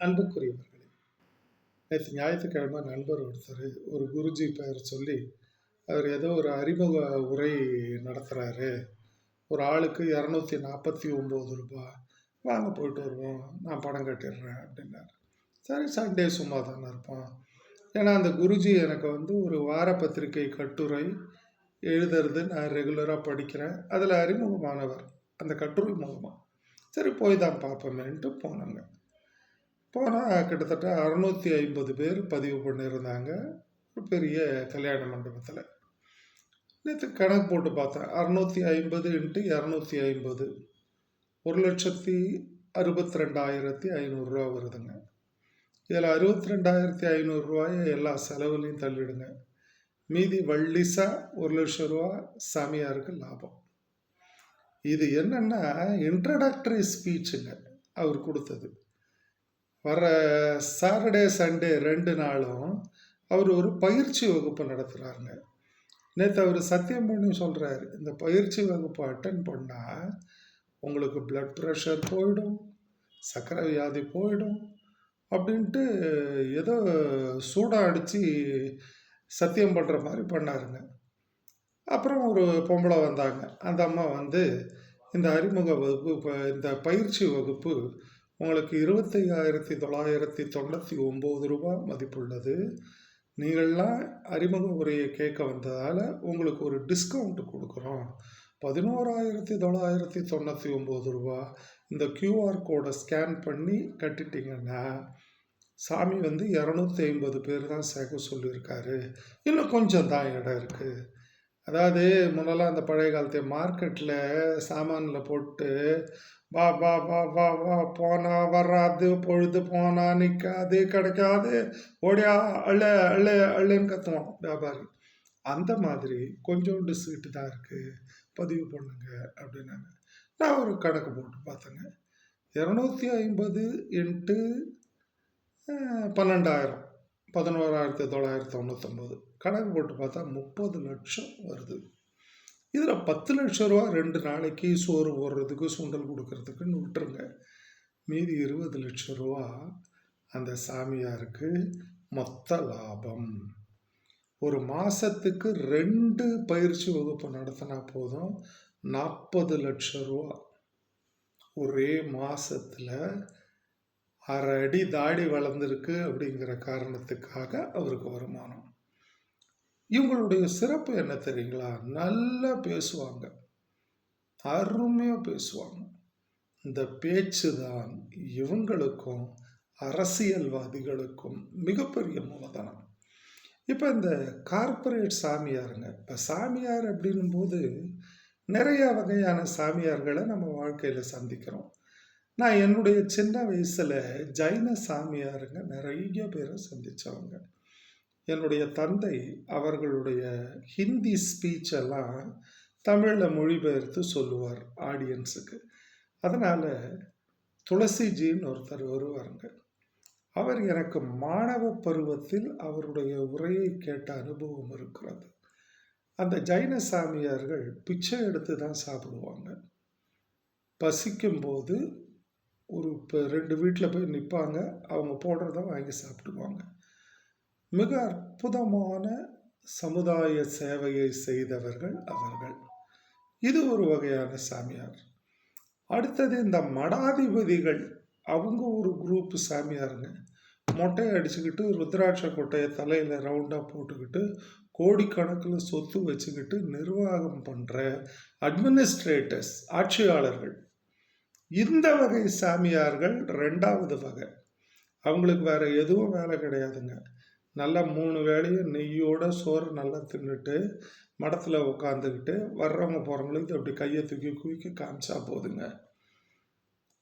அன்புக்குரியவர்களே, நேற்று ஞாயிற்றுக்கிழமை நண்பர் ஒருத்தர் ஒரு குருஜி பெயர் சொல்லி அவர் ஏதோ ஒரு அறிமுக உரை நடத்துகிறாரு. ஒரு ஆளுக்கு 249 ரூபா, வாங்க போயிட்டு வருவோம், நான் பணம் கட்டிடுறேன் அப்படின்னாரு. சரி, சண்டே சும்மா தானே இருப்போம். ஏன்னா அந்த குருஜி எனக்கு ஒரு வார பத்திரிகை கட்டுரை எழுதுறது நான் ரெகுலராக படிக்கிறேன். அதில் அறிமுகமானவர் அந்த கட்டுரை மூலமாக. சரி, போய் தான் பார்ப்போமேன்ட்டு போனாங்க. போனால் கிட்டத்தட்ட 650 பேர் பதிவு பண்ணியிருந்தாங்க ஒரு பெரிய கல்யாண மண்டபத்தில். நேற்று கணக்கு போட்டு பார்த்தேன். 650 × 250 1,62,500 வருதுங்க. இதில் 62,500 எல்லா செலவுலையும் தள்ளிடுங்க. மீதி வள்ளிசா 1,00,000 ரூபா சாமியாருக்கு லாபம். இது என்னன்னா இன்ட்ரடக்டரி ஸ்பீச்சுங்க அவர் கொடுத்தது. வர சாட்டர்டே சண்டே 2 நாளும் அவர் ஒரு பயிற்சி வகுப்பு நடத்துகிறாருங்க. நேற்று அவர் சத்தியம் பண்ணி சொல்கிறாரு, இந்த பயிற்சி வகுப்பு அட்டன் பண்ணால் உங்களுக்கு பிளட் ப்ரெஷர் போயிடும், சர்க்கரை வியாதி போயிடும் அப்படின்ட்டு ஏதோ சூடாக அடித்து சத்தியம் பண்ணுற மாதிரி பண்ணாருங்க. அப்புறம் ஒரு பொம்பளை வந்தாங்க. அந்த அம்மா இந்த அறிமுக வகுப்பு, இந்த பயிற்சி வகுப்பு உங்களுக்கு 25,999 ரூபா மதிப்புள்ளது. நீங்கள்லாம் அறிமுக உரையை கேட்க வந்ததால் உங்களுக்கு ஒரு டிஸ்கவுண்ட் கொடுக்குறோம். 11,999 ரூபா இந்த கியூஆர் கோடை ஸ்கேன் பண்ணி கட்டிட்டிங்கன்னா சாமி 250 பேர் தான் சேர்க்க சொல்லியிருக்காரு. இன்னும் கொஞ்சம் தான் இடம் இருக்குது. அதாவது முன்னெல்லாம் அந்த பழைய காலத்து மார்க்கெட்டில் சாமானில் போட்டு வா வா வா வா வா போனா வராது, பொழுது போனா நிற்காது, கிடைக்காது, ஓடியா அள்ள அள்ள அள்ளுன்னு கத்துவோம் வியாபாரி. அந்த மாதிரி கொஞ்சோண்டு சீட்டு தான் இருக்குது, பதிவு பண்ணுங்க அப்படின்னாங்க. நான் ஒரு கணக்கு போட்டு பார்த்தேங்க. 250 × 12,000 11,999 கணக்கு போட்டு பார்த்தா 30 லட்சம் வருது. இதில் 10 லட்சம் ரூபா 2 நாளைக்கு சோறு போடுறதுக்கு சுண்டல் கொடுக்கறதுக்குன்னு விட்டுருங்க. மீதி 20 லட்சம் ரூபா அந்த சாமியாருக்கு மொத்த லாபம். ஒரு மாதத்துக்கு 2 பயிற்சி வகுப்பு நடத்தினா போதும் 40 லட்சம் ரூபா. ஒரே மாதத்தில் 1/2 அடி தாடி வளர்ந்துருக்கு அப்படிங்கிற காரணத்துக்காக அவருக்கு வருமானம். இவங்களுடைய சிறப்பு என்ன தெரியுங்களா? நல்லா பேசுவாங்க, அருமையாக பேசுவாங்க. இந்த பேச்சு தான் இவங்களுக்கும் அரசியல்வாதிகளுக்கும் மிகப்பெரிய மூலதனம். இப்போ இந்த கார்ப்பரேட் சாமியாருங்க, இப்போ சாமியார் அப்படின்னும் போது நிறைய வகையான சாமியார்களை நம்ம வாழ்க்கையில் சந்திக்கிறோம். நான் என்னுடைய சின்ன வயசில் ஜைன சாமியாருங்க நிறைய பேரை சந்தித்தவங்க. என்னுடைய தந்தை அவர்களுடைய ஹிந்தி ஸ்பீச்செல்லாம் தமிழில் மொழிபெயர்த்து சொல்லுவார் ஆடியன்ஸுக்கு. அதனால் துளசிஜின்னு ஒருத்தர் வருவாருங்க. அவர் எனக்கு மாணவ பருவத்தில் அவருடைய உரையை கேட்ட அனுபவம் இருக்கிறது. அந்த ஜைன சாமியார்கள் பிச்சை எடுத்து தான் சாப்பிடுவாங்க. பசிக்கும்போது ஒரு 2 வீட்டில் போய் நிற்பாங்க, அவங்க போடுறத வாங்கி சாப்பிடுவாங்க. மிக அற்புதமான சமுதாய சேவையை செய்தவர்கள் அவர்கள். இது ஒரு வகையான சாமியார். அடுத்தது இந்த மடாதிபதிகள், அவங்க ஒரு குரூப் சாமியாருங்க. மொட்டையை அடிச்சுக்கிட்டு ருத்ராட்ச கொட்டையை தலையில் ரவுண்டாக போட்டுக்கிட்டு கோடிக்கணக்கில் சொத்து வச்சுக்கிட்டு நிர்வாகம் பண்ணுற அட்மினிஸ்ட்ரேட்டர்ஸ், ஆட்சியாளர்கள். இந்த வகை சாமியார்கள் 2வது வகை. அவங்களுக்கு வேற எதுவும் வேலை கிடையாதுங்க. நல்லா 3 வேளையும் நெய்யோட சோறு நல்லா தின்னுட்டு மடத்தில் உட்காந்துக்கிட்டு வர்றவங்க போகிறவங்களுக்கு அப்படி கையை தூக்கி குவிக்க காமிச்சா போதுங்க.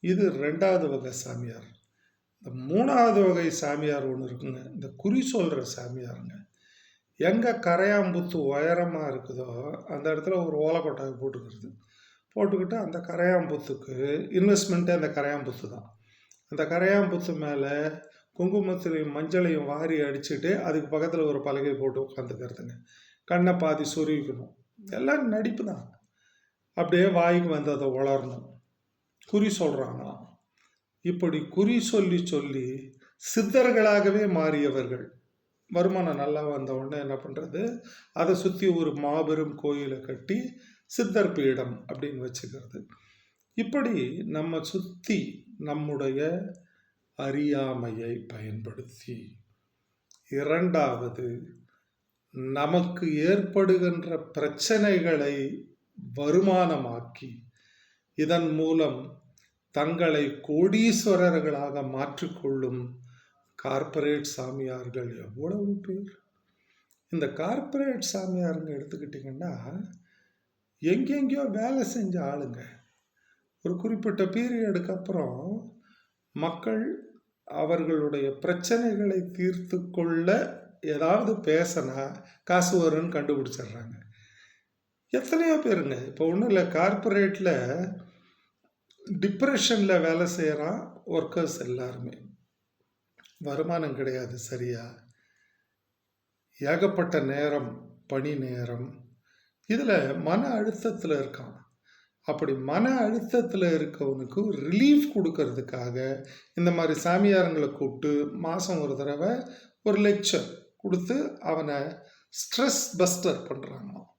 இது 2வது வகை சாமியார். இந்த 3வது வகை சாமியார் ஒன்று இருக்குங்க, இந்த குறி சொல்கிற சாமியாருங்க. எங்கே கரையாம்புத்து உயரமாக இருக்குதோ அந்த இடத்துல ஒரு ஓலைக்கொட்டாயை போட்டுக்கிட்டு அந்த கரையாம்புத்துக்கு இன்வெஸ்ட்மெண்ட்டே அந்த கரையாம்புத்து தான். அந்த கரையாம்புத்து மேலே குங்குமத்திலையும் மஞ்சளையும் வாரி அடிச்சுட்டு அதுக்கு பக்கத்தில் ஒரு பலகை போட்டு உட்காந்துக்கிறதுங்க. கண்ணை பாதி சொருவிக்கணும். எல்லாம் நடிப்பு தான். அப்படியே வாய்க்கு வந்து அதை வளரணும். குறி சொல்கிறாங்களாம். இப்படி குறி சொல்லி சொல்லி சித்தர்களாகவே மாறியவர்கள். வருமானம் நல்லா வந்த உடனே என்ன பண்ணுறது, அதை சுற்றி ஒரு மாபெரும் கோயிலை கட்டி சித்தர் பீடம் அப்படின்னு வச்சுக்கிறது. இப்படி நம்ம சுற்றி நம்முடைய அறியாமையை பயன்படுத்தி, இரண்டாவது நமக்கு ஏற்படுகின்ற பிரச்சனைகளை வருமானமாக்கி, இதன் மூலம் தங்களை கோடீஸ்வரர்களாக மாற்றிக்கொள்ளும் கார்ப்பரேட் சாமியார்கள் எவ்வளவு பேர். இந்த கார்ப்பரேட் சாமியாருங்க எடுத்துக்கிட்டிங்கன்னா எங்கெங்கேயோ வேலை செஞ்ச ஆளுங்க. ஒரு குறிப்பிட்ட பீரியடுக்கு அப்புறம் மக்கள் அவர்களுடைய பிரச்சனைகளை தீர்த்து கொள்ள ஏதாவது பேசினா காசு வரும்னு கண்டுபிடிச்சிடுறாங்க. எத்தனையோ பேருங்க. இப்போ ஒன்றும் இல்லை, கார்ப்பரேட்டில் டிப்ரெஷனில் வேலை செய்கிறான் ஒர்க்கர்ஸ் எல்லாருமே. வருமானம் கிடையாது சரியா, ஏகப்பட்ட நேரம், பணி நேரம், இதில் மன அழுத்தத்தில் இருக்கான். அப்படி மன அழுத்தத்தில் இருக்கவனுக்கு ரிலீஃப் கொடுக்கறதுக்காக இந்த மாதிரி சாமியாரங்களை கூப்பிட்டு மாதம் ஒரு தடவை ஒரு லெக்சர் கொடுத்து அவனை ஸ்ட்ரெஸ் பஸ்டர் பண்ணுறாங்களாம்,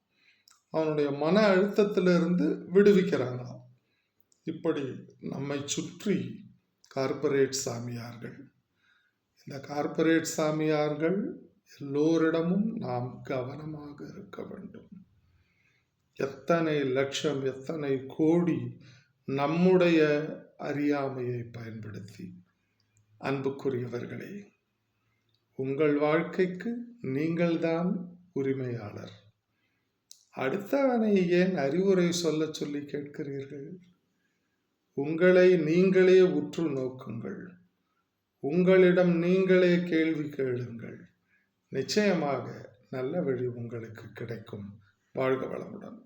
அவனுடைய மன அழுத்தத்திலிருந்து விடுவிக்கிறாங்களாம். இப்படி நம்மை சுற்றி கார்ப்பரேட் சாமியார்கள். இந்த கார்ப்பரேட் சாமியார்கள் எல்லோரிடமும் நாம் கவனமாக இருக்க வேண்டும். எத்தனை லட்சம், எத்தனை கோடி நம்முடைய அறியாமையை பயன்படுத்தி. அன்புக்குரியவர்களே, உங்கள் வாழ்க்கைக்கு நீங்கள்தான் உரிமையாளர். அடுத்தவனை ஏன் அறிவுரை சொல்ல சொல்லி கேட்கிறீர்கள்? உங்களை நீங்களே உற்று நோக்குங்கள். உங்களிடம் நீங்களே கேள்வி கேளுங்கள். நிச்சயமாக நல்ல வழி உங்களுக்கு கிடைக்கும். வாழ்க வளமுடன்.